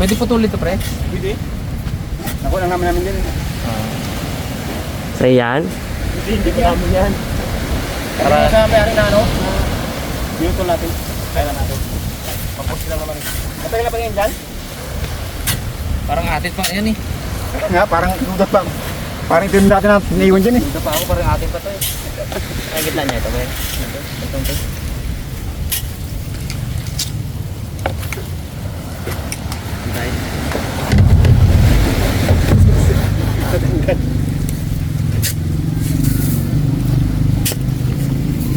Pwede putulin to, pre? Pwede. Nakuha lang namin din. Sa yan? Hindi ko namin yan. Para sa may-ari na ano? Binutol natin. Kaya natin. Papos lang naman. Matagal na pa yan dyan? Parang atit pa yan eh. Nga, parang dudat pa. Parang ito yung dati na naiwan dyan eh. Ito pa ako, parang atit pa to eh. Ay, gitna niya ito, pre. Ito.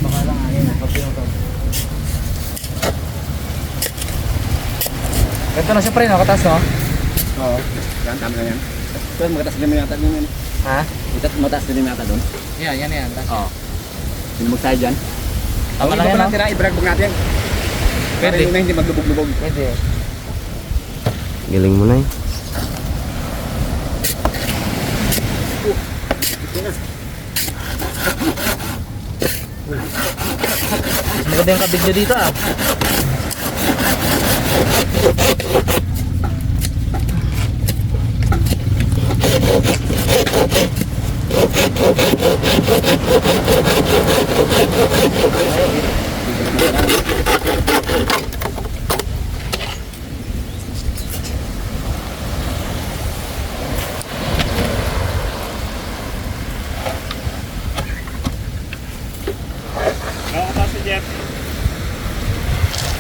Baka lang ayun ah, pag pinutol. Ganito na siya pre, no? Katas, no? Oo. Yan, tama na yan. Pero magataas din mo yata din yan. Ha? Mataas din mo yata doon. Yan. Tas. Oo. Sinumog tayo dyan. Tama lang yan, no? Tira, i-brag natin. Pwede. Para hindi maglubog-lubog. Pwede. Galing mo na eh. Maganda yung kabig nyo dito ah.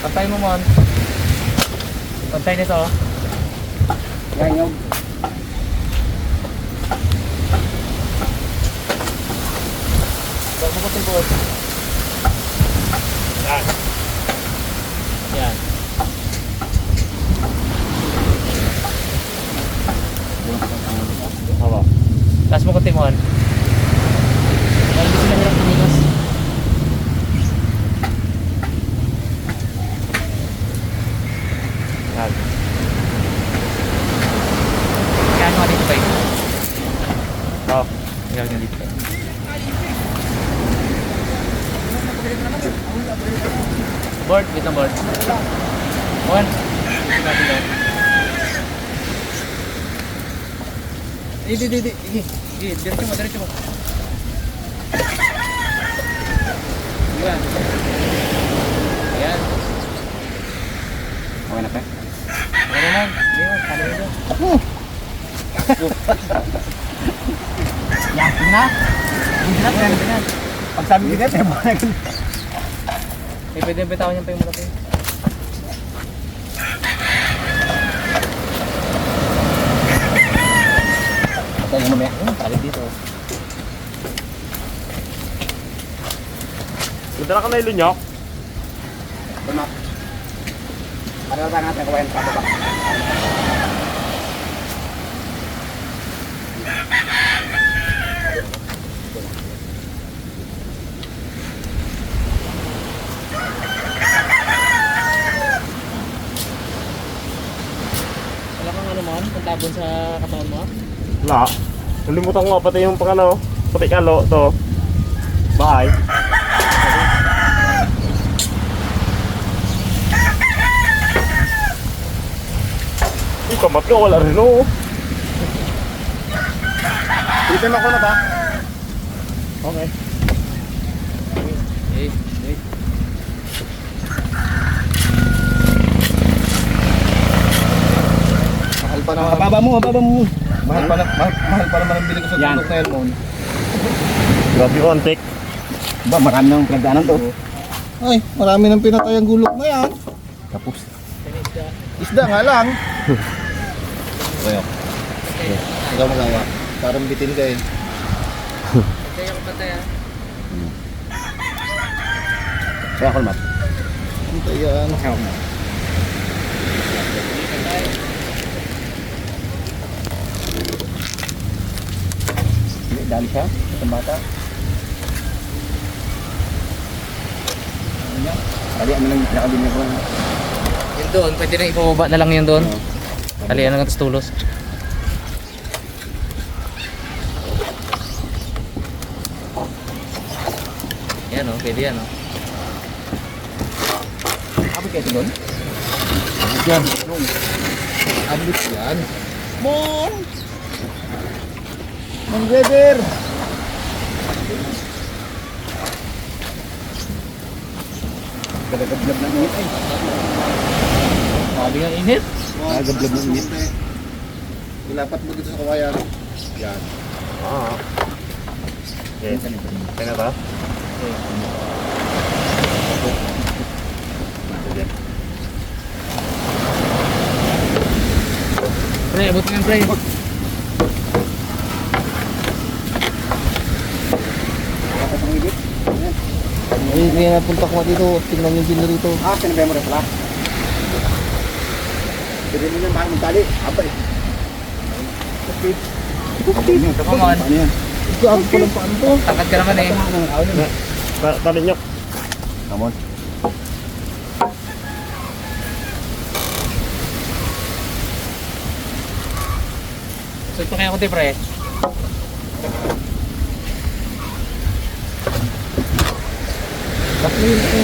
Pantay mo mon. Pantay nito. Yan yung. Huwag mo kutibot. Yan. Hawa. Taas mo kutimon. Hindi sila hirap tumigas. Yan. Kaya ano dito pa eh? Oo. Gawin nga dito pa eh. Board, wait na board. One. Di. Diretso mo. Yan. Ayan. Okay na pa. Okay naman. Hindi mo, kala mo doon. Yan, na. Hindi na. Pag sabi ko dyan, Eh, pwede bitawan niya pa yung malaki. Patay mo mamaya. Talig dito. Madala ka na ilunyok? Tumak. Ano ba natin kawain pa ba? Wala kang ano man, pantabon sa katawan mo? Wala. Nalimutan ko nga pati yung pang ano, pati kalo to. Bahay. Uy, kamat ka, wala rin oh. Dito mo ako na ba? Okay. Eh. Mahal pa naman. Mababa mo. Mahal pa naman ang bili ko sa tulog na Elmon. Grabe kontik. Ba, marami nang pinagdaanan to. Ay, marami nang pinatay ang gulok na yan. Tapos. Isda nga lang. Ayo. Ikaw magawa. Parang bitin ka eh. Kaya ko patay ah. Kaya ako naman. Ayan. Dali siya, itong bata. Ano yan? Dali, ano lang nakabili ko. Yun doon, pwede na ipababa na lang yun doon. Talian na nga tas tulos. Yan o, pwede yan o. Abot kayo ito doon? Abot yan. Abot yan. Mon! Manggeber! Gagablab ng init ay. Sabi ng init. Gagablab ng init eh. Ilapat mo dito sa kawayan. Yan. Ah. Okay. Kaya na ba? Sige. Pre, abot nga pre. Dapat ang higit. Ay, kaya napunta ko dito. Tingnan yung gino dito. Ah, pinabaya mo rin pala. Pwede mo yan, mahal mong tali. Abay. Okay. Come on. Ano yan? Ito ang pulang paan to. Takad ka naman eh. Tali nyo. Come on. So ito kaya ko te pre. Tatlo yun ito.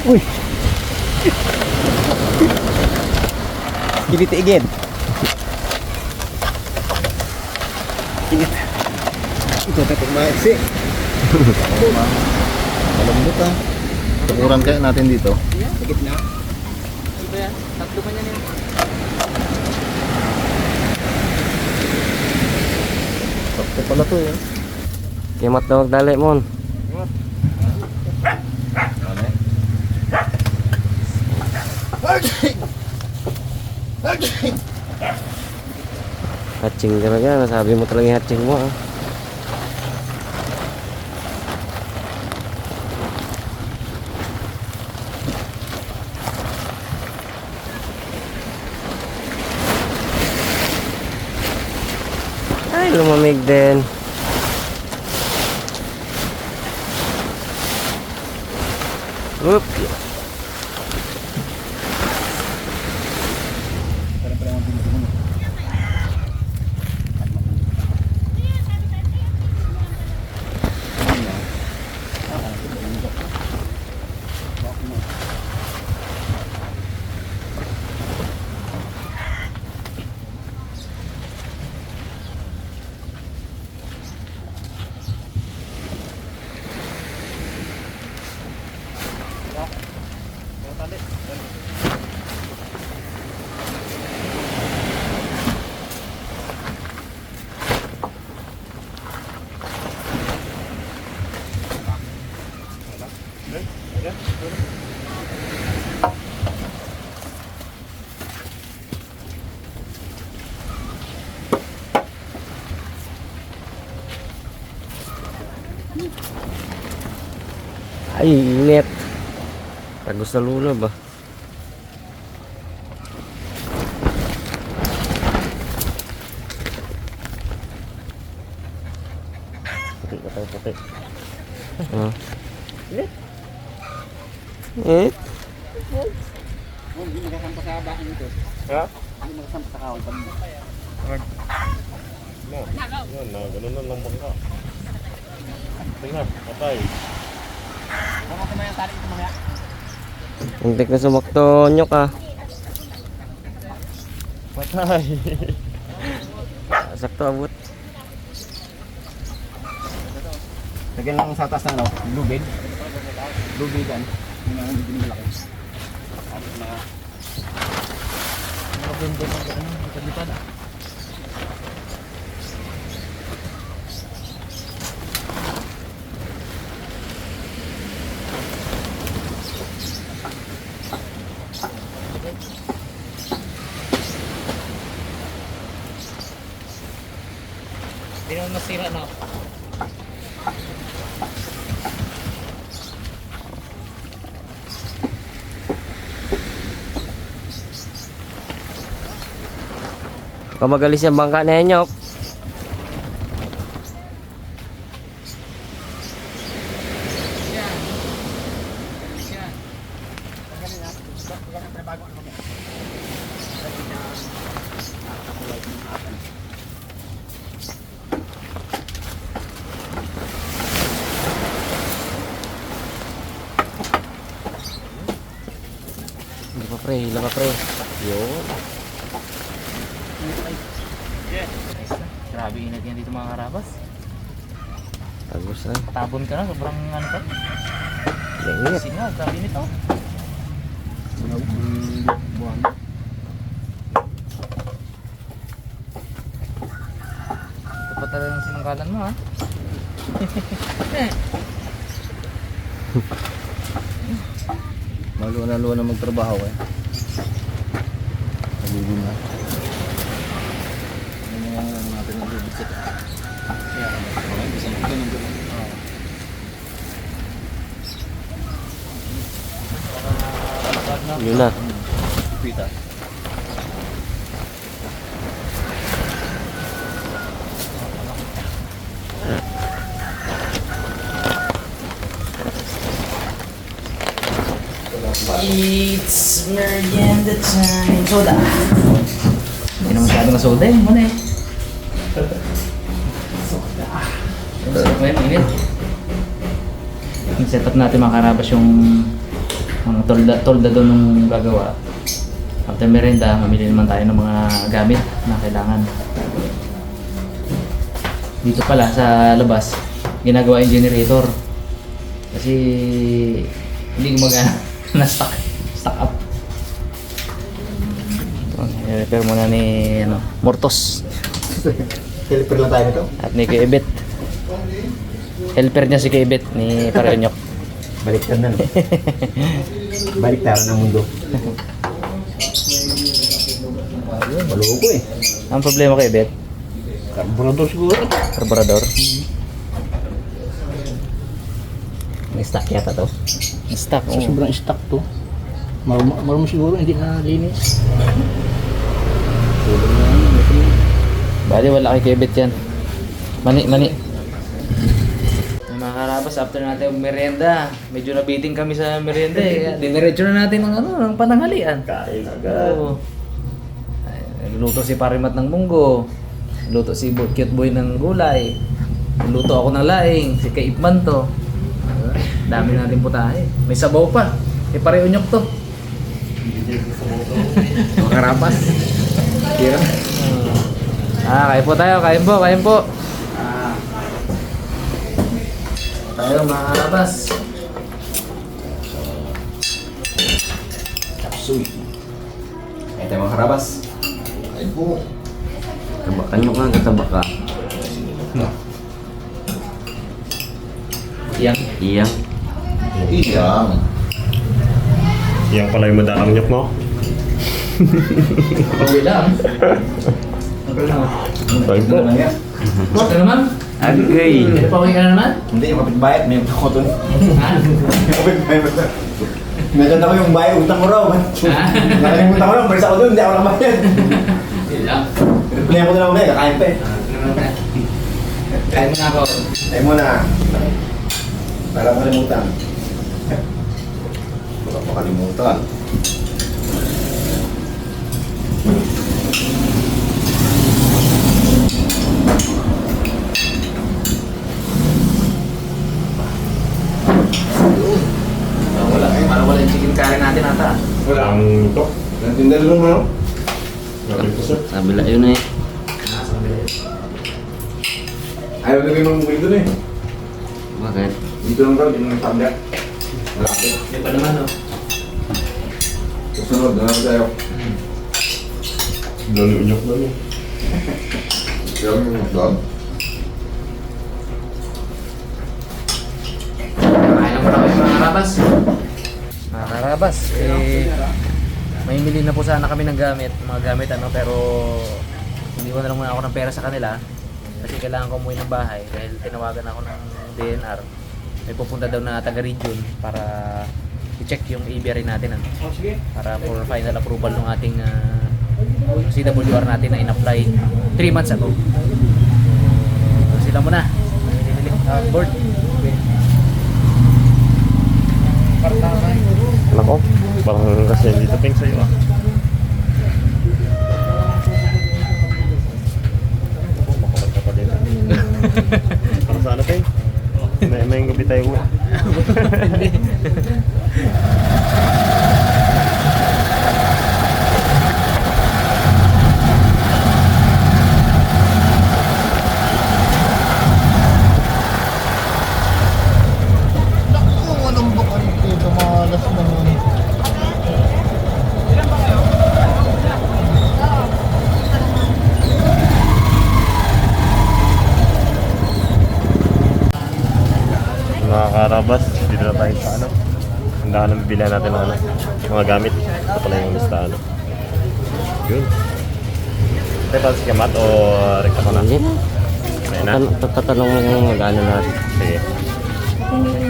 Uy! Ginit again. Ginit. Ito tapos maiksi. Malambot ah. Tukuran kaya natin dito. Sigit na. Ito yan. Tatlo pa niyan yun. Sakto pala to eh. Yamat daw magdali mon. Hatching talaga, nasabi mo talaga yung hatching mo ah. Ay, lumamig din. Oop. Ay, init. Tagos sa lulo ba? Puti. Ah. Eh? Hindi makasampa sa bahan ito. Ha? Hindi makasampa sa kawan. No. Yan na, ganun na lang bangka. Tingnan, patay. Baka kumayang tali ito mamaya. Muntik na sumakto nyok ah. Patay. Sakto abot. Lagyan lang sa taas ng ano, lubid. Lubid yan. Yung mga hindi malaki. Tapos na. Maganda ng ano, matalipan. Hindi naman masira na. Kamagalis yung bangka na yan nyok. Hila pa pre. Yun. Grabe init yan dito mga karabas. Tapos na. Tabon ka na, sobrang ano pa. Init. Kasi nga, grabe init oh. Ito pa talagang sinungkalan mo ha. Maluwa na magtrabaho eh. Nagiging na. Ano yung natin ang bibigsit. Kaya kami, kasi ganun ganun. Yun na. Pita. It's merienda time. Soda. Hindi na masyado na soda eh. Muna eh. Soda. Sarap ngayon, init. Set up natin mga karabas yung mga tolda doon nung gagawa. After merienda, mamili naman tayo ng mga gamit na kailangan. Dito pala sa labas, ginagawa yung generator. Kasi hindi gumagana. Na-stuck up. I-repair muna ni Mortos. Helper lang tayo nito. At ni Kuya Helper niya si Kuya ni Parenyok. Baliktad na. Baliktaran ng mundo. Maloko eh. Ang problema kay Bet? Carburetor siguro. Carburetor. May stock yata to. Stuck. So, sobrang stock to. Marami siguro hindi na linis. Bali wala kay Kuya yan. Mani. Mga karabas, after natin merienda, medyo nabiting kami sa merienda eh. Diniretso na natin ng pananghalian. Kain agad. Oo. Luto si Parimat ng munggo. Luto si Cute Boy ng gulay. Luto ako ng laing. Si Kaipman to. Dami natin putahe. May sabaw pa. Eh Parenyok to. Mga karapas. Kira. Kain po tayo. Kain po. Tayo mga karapas. Kapsuy. Ito mga karabas. Ay po. Tabakan nyo nga, katabak ka. Iyang. Iyang. Iyang. Yan pala yung madalang nyok mo. Okay lang. Tayo po. Ito naman? Agay. Pauwi ka na naman? Hindi, yung kapitbayad. May utang ko to. Ha? Kapitbayad. Meron ako yung bayad. Utang ko raw. Nakalimutan ko lang. Barisa ko doon. Hindi ako nakabayad. Yun lang. Reply ko na lang ulit. Kakain pa eh. Kain mo na ako. Ay mo na. Para makalimutan. Wala pa kalimutan. Wala yung chicken curry natin ata. Wala ang ito. Nagtindal mo no? Grabe po sir. Sabila yun eh. Ayaw na rin mong bumili doon eh. Bakit? Dito lang daw, dito lang tablet. Malapit. Yan pa naman, no? Susunod, na lang tayo. Lalo unyok doon eh. Kaya mo doon. Kain lang muna kayo mga karabas. Mga karabas, may mili na po sana kami ng gamit, mga gamit ano, pero hindi ko na lang muna ako ng pera sa kanila kasi kailangan ko umuwi ng bahay dahil tinawagan ako ng DNR. May pupunta daw na taga-region para i-check yung ABR natin ano, para for final approval ng ating CWR natin na in-apply 3 months ago. So, sila muna. Board. Lang Ako, parang kasi dito ping sa'yo ah. Makakat ka pa din. Para sa ano ping? May gabi tayo uwi. Naku, walang bakan ko. Kamalas naman. Mga karabas, dito na tayo sa ano. Handahan ng bibilihan natin ng ano, mga gamit. Ito pala yung listahan. Yun. Tayo pa si Kamat o rekta ko na? Hindi na. Ayun na. Tatanong mo kung mag-ano natin. Sige. Okay.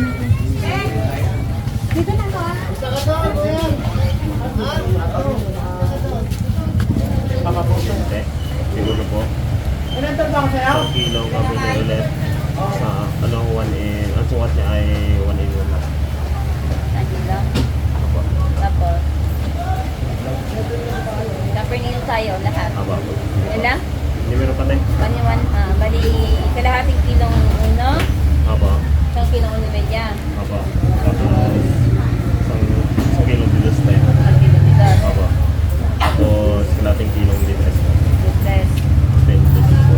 Siguro po. Isang kilo kami na ulit. Sa ano, 1 in, ang sukat niya ay 1 in 1 lang. Apo. Tapos, Capernail tayo lahat. Apo. Yun lang? Hindi meron pa tayo. Bali, kalahating kilong uno, Apo. isang kilong uno bedya. Apo. Tapos, isang kilong dilos tayo. Isang kilong bigas. Apo. Tapos, kalating kilong litres. Litres. Then, dilos po.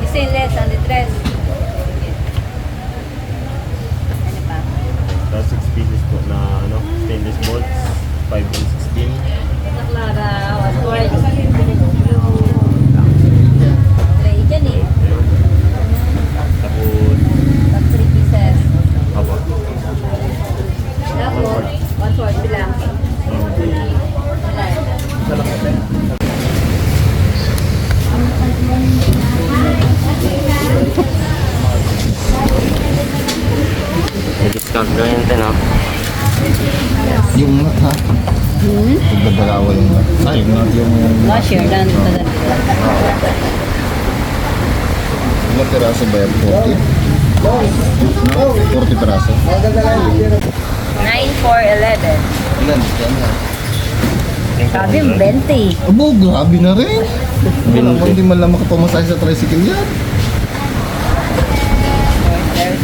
Stainless ang litres. Ano pa? Tapos 6 pieces po na ano, stainless bolts. 5 and 16. Sa Clara, Westward. Tray dyan eh. Ayun. Tapos, Top 3 pieces. apo. Tapos, 1/4 bilang. May discount lang yun din, no? Yung nut ha? Pagdadalawa yung nut. Ay, yung nut yung... Last year, lang dito na. Ilang piraso ba yan? 40? 40 piraso? 9, 4, 11. Ilan? Yan na. Sabi mo, 20. Abo, grabe na rin. Alam mo, hindi man lang makapamasahe sa tricycle yan. Okay.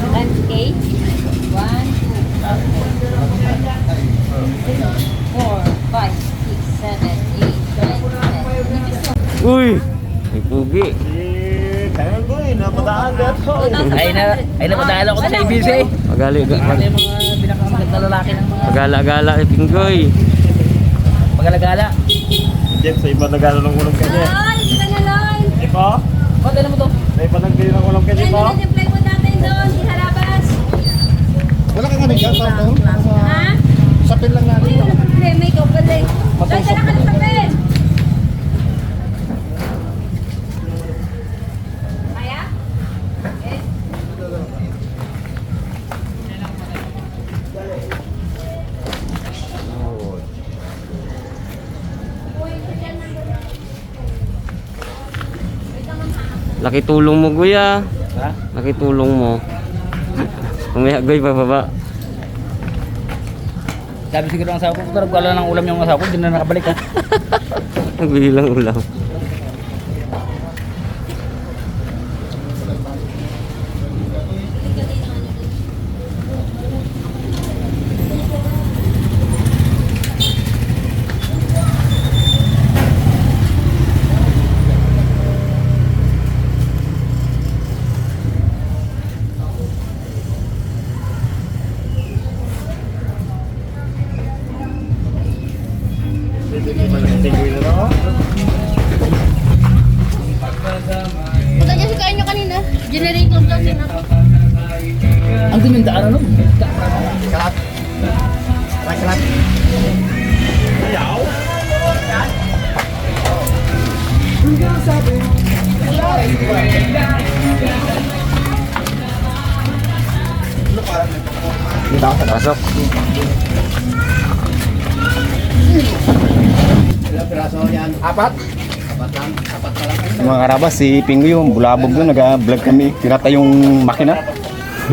Times 8. 1, 2, 4, 5, 6, 7, 8, 9, 10. Uy! May pugi. Kaya ko eh, napadaan ka to. Ay napadala ko na sa ABC. Magali, Yung mga pinakamaganda lalaki ng mga magala-gala kay Pinggoy. magalagala. Jeff, sa iba nagano ng ulam ka niya. Loy! Dito na, Loy! Di ba? Oh, tignan mo to. Sa iba nagbili ng ulam ka niya Ayun ba? na, yung plywood natin doon. Iharabas. Wala ka nga nagyan sa ito? Ha? Sapin lang natin. Uy, wala problema. Ikaw pala eh. Loy, dala ka ng papel. Kaya? Eh? Laki tulong mo, Guya. Ha? Laki tulong mo. Umaya, Guy, pababa. Sabi siguro ng asawa ko, pero wala ng ulam yung asawa ko, hindi na nakabalik ha. Nagbili lang ulam. Tingin na ako. Punta niya si kain niyo kanina. Generator daw siya na. Ang ganyan daan ano? Kalat. Try kalat. Ayaw. Dito, pasok. Apat? Mga karabas, si Pingo yung bulabog doon, nag-vlog kami, tinatay yung makina.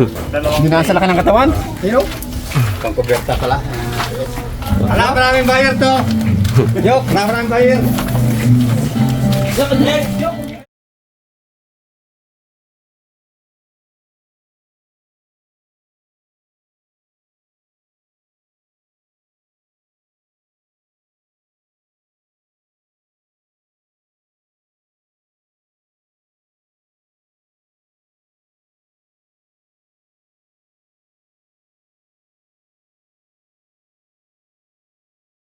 Dalawang Hindi nasa laki ng katawan. Sino? Pang kuberta pala. Maraming buyer to. Yok, maraming buyer.